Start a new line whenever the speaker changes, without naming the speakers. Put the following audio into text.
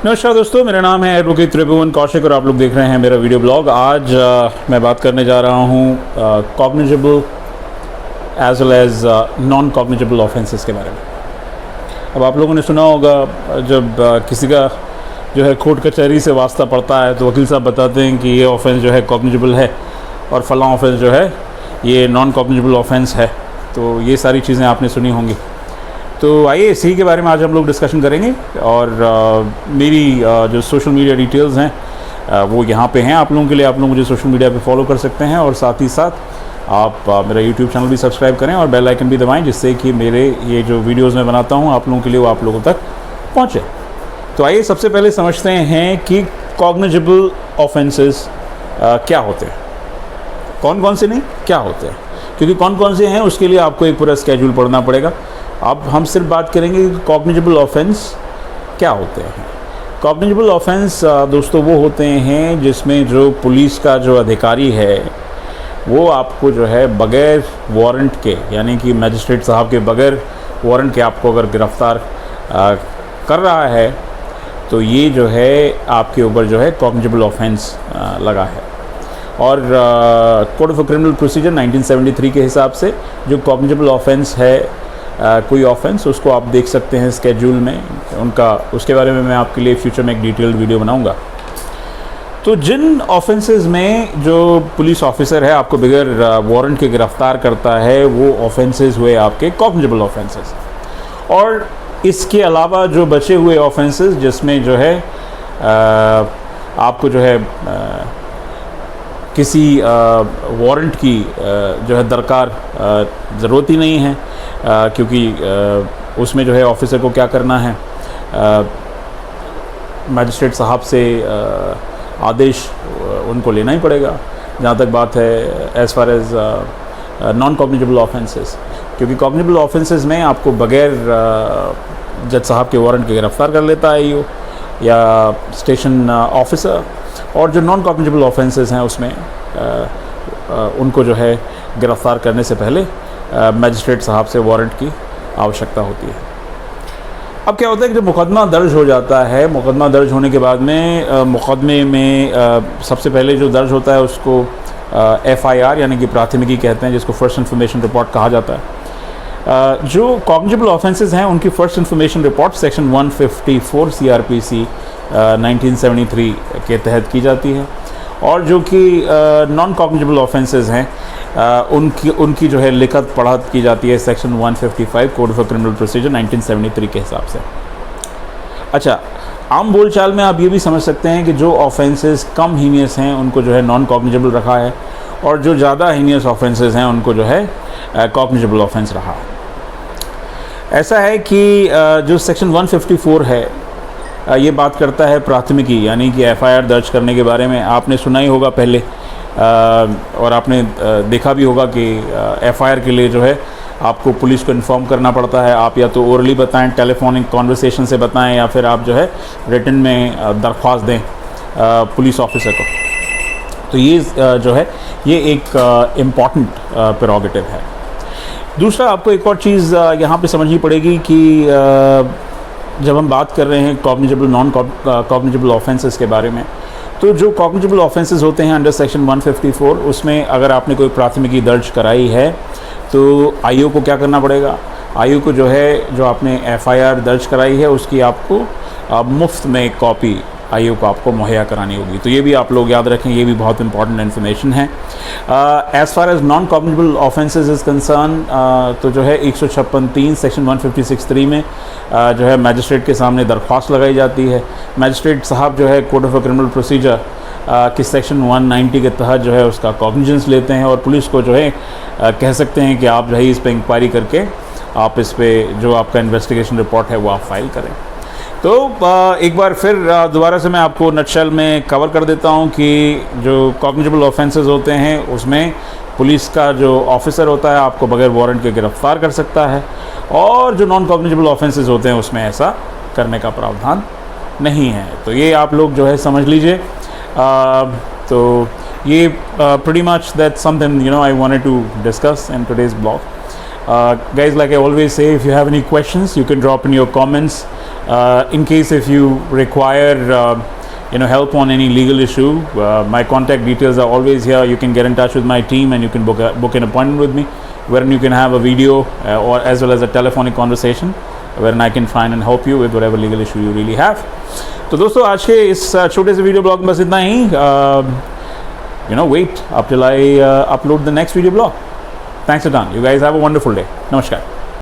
नमस्कार दोस्तों, मेरा नाम है एडवोकेट त्रिभुवन कौशिक और आप लोग देख रहे हैं मेरा वीडियो ब्लॉग। आज मैं बात करने जा रहा हूँ cognizable as well as non cognizable offences के बारे में। अब आप लोगों ने सुना होगा जब किसी का जो है कोर्ट कचहरी से वास्ता पड़ता है तो वकील साहब बताते हैं कि ये ऑफेंस जो है कॉग्निजेबल है और फलां ऑफेंस जो है ये नॉन कॉग्निजेबल ऑफेंस है। तो ये सारी चीज़ें आपने सुनी होंगी। तो आइए इसी के बारे में आज हम लोग डिस्कशन करेंगे और मेरी जो सोशल मीडिया डिटेल्स हैं वो यहाँ पे हैं आप लोगों के लिए। आप लोग मुझे सोशल मीडिया पे फॉलो कर सकते हैं और साथ ही साथ आप मेरा यूट्यूब चैनल भी सब्सक्राइब करें और बेल आइकन भी दबाएं, जिससे कि मेरे ये जो वीडियोस मैं बनाता हूँ आप लोगों के लिए वो आप लोगों तक पहुँचे। तो आइए सबसे पहले समझते हैं कि कॉग्निजेबल ऑफेंसेस क्या होते हैं, कौन कौन से नहीं क्या होते हैं, क्योंकि कौन कौन से हैं उसके लिए आपको एक पूरा स्केड्यूल पढ़ना पड़ेगा। अब हम सिर्फ बात करेंगे कि कॉग्निजेबल ऑफेंस क्या होते हैं। कॉग्निजेबल ऑफेंस दोस्तों वो होते हैं जिसमें जो पुलिस का जो अधिकारी है वो आपको जो है बगैर वारंट के, यानी कि मजिस्ट्रेट साहब के बगैर वारंट के आपको अगर गिरफ़्तार कर रहा है तो ये जो है आपके ऊपर जो है कॉग्निजेबल ऑफेंस लगा है। और कोड ऑफ क्रिमिनल प्रोसीजर 1973 के हिसाब से जो कॉग्निजेबल ऑफेंस है कोई ऑफेंस, उसको आप देख सकते हैं स्केड्यूल में उनका। उसके बारे में मैं आपके लिए फ्यूचर में एक डिटेल्ड वीडियो बनाऊंगा। तो जिन ऑफेंसेस में जो पुलिस ऑफिसर है आपको बगैर वारंट के गिरफ्तार करता है वो ऑफेंसेस हुए आपके कॉग्निजेबल ऑफेंसेस। और इसके अलावा जो बचे हुए ऑफेंसेस जिसमें जो है आपको जो है किसी वारंट की जो है दरकार ज़रूरत ही नहीं है, क्योंकि उसमें जो है ऑफिसर को क्या करना है, मजिस्ट्रेट साहब से आदेश उनको लेना ही पड़ेगा। जहाँ तक बात है as far as non cognizable offences, क्योंकि कॉग्निजेबल ऑफेंसेस में आपको बगैर जज साहब के वारंट के गिरफ्तार कर लेता है ईओ या स्टेशन ऑफिसर। और जो नॉन कॉग्निजेबल ऑफेंसेस हैं उसमें उनको जो है गिरफ्तार करने से पहले मजिस्ट्रेट साहब से वारंट की आवश्यकता होती है। अब क्या होता है कि जब मुकदमा दर्ज हो जाता है, मुकदमा दर्ज होने के बाद में मुकदमे में सबसे पहले जो दर्ज होता है उसको FIR यानी कि प्राथमिकी कहते हैं, जिसको फर्स्ट इन्फॉर्मेशन रिपोर्ट कहा जाता है। जो कॉग्निजेबल ऑफेंसेस हैं उनकी first information report section 154 CRPC 1973 के तहत की जाती है। और जो कि नॉन कॉग्निजेबल ऑफेंसेस हैं उनकी जो है लिखत पढ़त की जाती है section 155 code of criminal procedure 1973 के हिसाब से। अच्छा, आम बोलचाल में आप ये भी समझ सकते हैं कि जो ऑफेंसेस कम हीनियस हैं उनको जो है नॉन कॉग्निजेबल रखा है और जो ज़्यादा हीनियस ऑफेंसेस हैं उनको जो है कॉग्निजेबल ऑफेंस रहा है। ऐसा है कि जो सेक्शन 154 है ये बात करता है प्राथमिकी यानी कि FIR दर्ज करने के बारे में। आपने सुना ही होगा पहले और आपने देखा भी होगा कि FIR के लिए जो है आपको पुलिस को इन्फॉर्म करना पड़ता है। आप या तो ओरली बताएं, टेलीफोनिक कॉन्वर्सेशन से बताएं, या फिर आप जो है रिटन में दरख्वास्त दें पुलिस ऑफिसर को। तो ये जो है ये एक इम्पॉर्टेंट प्रेरोगेटिव है। दूसरा, आपको एक और चीज़ यहाँ पे समझनी पड़ेगी कि जब हम बात कर रहे हैं कॉग्निजेबल नॉन कॉग्निजेबल ऑफेंसेस के बारे में, तो जो कॉग्निजेबल ऑफेंसेस होते हैं अंडर सेक्शन 154 उसमें अगर आपने कोई प्राथमिकी दर्ज कराई है तो IO को क्या करना पड़ेगा, IO को जो है जो आपने FIR दर्ज कराई है उसकी आपको मुफ्त में कॉपी IO को आपको मुहैया करानी होगी। तो ये भी आप लोग याद रखें, ये भी बहुत इंपॉर्टेंट इन्फॉर्मेशन है। As far as non cognizable offences is concern, तो जो है 156(3) सेक्शन 156(3) में जो है मैजिस्ट्रेट के सामने दरख्वास्त लगाई जाती है। मैजिस्ट्रेट साहब जो है कोड ऑफ क्रिमिनल प्रोसीजर कि सेक्शन 190 के तहत जो है उसका कॉग्निजेंस लेते हैं और पुलिस को जो है कह सकते हैं कि आप जो है इस पर इंक्वायरी करके आप इस पर जो आपका इन्वेस्टिगेशन रिपोर्ट है वो आप फाइल करें। तो एक बार फिर दोबारा से मैं आपको नटशेल में कवर कर देता हूं कि जो कॉग्निजेबल ऑफेंसेस होते हैं उसमें पुलिस का जो ऑफिसर होता है आपको बगैर वारंट के गिरफ्तार कर सकता है, और जो नॉन कॉग्निजेबल ऑफेंसेस होते हैं उसमें ऐसा करने का प्रावधान नहीं है। तो ये आप लोग जो है समझ लीजिए। तो ये pretty much that's something I wanted to discuss in today's blog. Guys, like I always say, if you have any questions you can drop in your comments In case if you require help on any legal issue, my contact details are always here. You can get in touch with my team and you can book an appointment with me, wherein you can have a video or as well as a telephonic conversation, wherein I can find and help you with whatever legal issue you really have. तो दोस्तों आज के इस छोटे से video blog में बस इतना ही. Wait up till I upload the next video blog. Thanks a ton. You guys have a wonderful day. Namaskar.